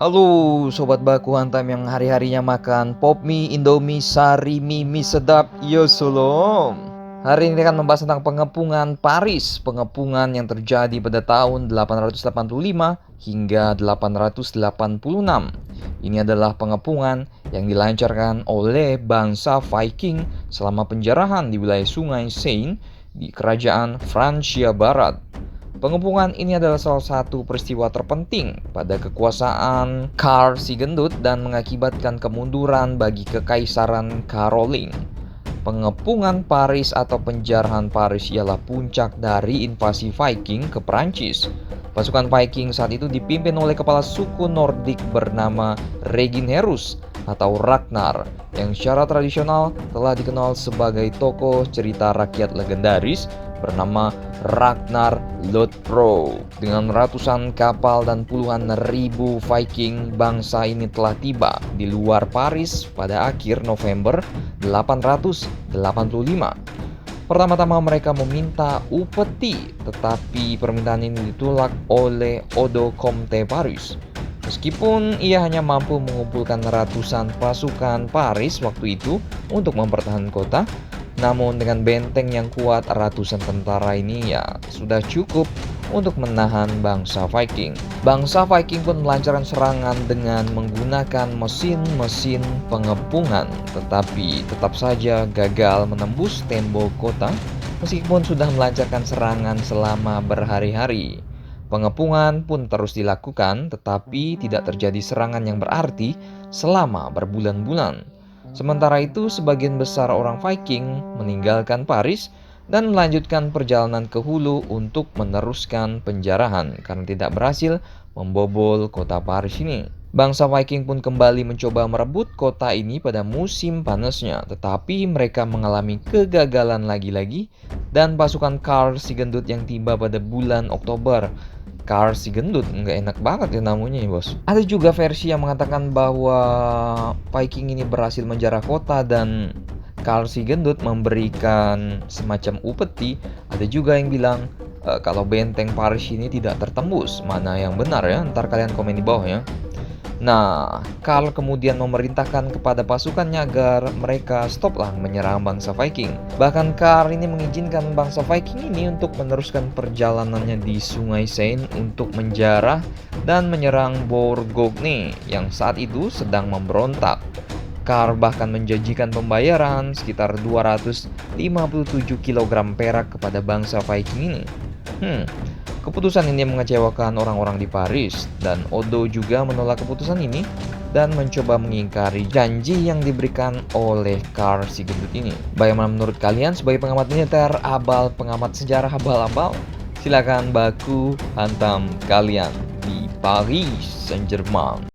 Halo Sobat Baku Hantam yang hari-harinya makan pop mie, indomie, sari mie sedap. Yo Solom. Hari ini akan membahas tentang pengepungan Paris. Pengepungan yang terjadi pada tahun 885 hingga 886. Ini adalah pengepungan yang dilancarkan oleh bangsa Viking selama penjarahan di wilayah Sungai Seine di kerajaan Francia Barat. Pengepungan ini adalah salah satu peristiwa terpenting pada kekuasaan Karl si Gendut dan mengakibatkan kemunduran bagi Kekaisaran Caroling. Pengepungan Paris atau penjarahan Paris ialah puncak dari invasi Viking ke Prancis. Pasukan Viking saat itu dipimpin oleh kepala suku Nordik bernama Reginherus atau Ragnar, yang secara tradisional telah dikenal sebagai tokoh cerita rakyat legendaris bernama Ragnar Lothbrok. Dengan ratusan kapal dan puluhan ribu Viking, bangsa ini telah tiba di luar Paris pada akhir November 885. Pertama-tama mereka meminta upeti, tetapi permintaan ini ditolak oleh Odo Comte Paris. Meskipun ia hanya mampu mengumpulkan ratusan pasukan Paris waktu itu untuk mempertahankan kota, namun dengan benteng yang kuat, ratusan tentara ini ya sudah cukup untuk menahan bangsa Viking. Bangsa Viking pun melancarkan serangan dengan menggunakan mesin-mesin pengepungan, tetapi tetap saja gagal menembus tembok kota meskipun sudah melancarkan serangan selama berhari-hari. Pengepungan pun terus dilakukan, tetapi tidak terjadi serangan yang berarti selama berbulan-bulan. Sementara itu, sebagian besar orang Viking meninggalkan Paris dan melanjutkan perjalanan ke hulu untuk meneruskan penjarahan karena tidak berhasil membobol kota Paris ini. Bangsa Viking pun kembali mencoba merebut kota ini pada musim panasnya, tetapi mereka mengalami kegagalan lagi-lagi dan pasukan Karl si Gendut yang tiba pada bulan Oktober. Karl si Gendut, nggak enak banget ya namanya ya bos. Ada juga versi yang mengatakan bahwa Viking ini berhasil menjarah kota dan Karl si Gendut memberikan semacam upeti. Ada juga yang bilang kalau benteng Paris ini tidak tertembus. Mana yang benar ya? Ntar kalian komen di bawah ya. Nah, Karl kemudian memerintahkan kepada pasukannya agar mereka stoplah menyerang bangsa Viking. Bahkan Karl ini mengizinkan bangsa Viking ini untuk meneruskan perjalanannya di Sungai Seine untuk menjarah dan menyerang Bourgogne yang saat itu sedang memberontak. Karl bahkan menjanjikan pembayaran sekitar 257 kg perak kepada bangsa Viking ini. Keputusan ini mengecewakan orang-orang di Paris, dan Odo juga menolak keputusan ini dan mencoba mengingkari janji yang diberikan oleh Karl si Gendut ini. Bagaimana menurut kalian sebagai pengamat militer, abal, pengamat sejarah abal-abal? Silakan baku hantam kalian di Paris Saint-Germain.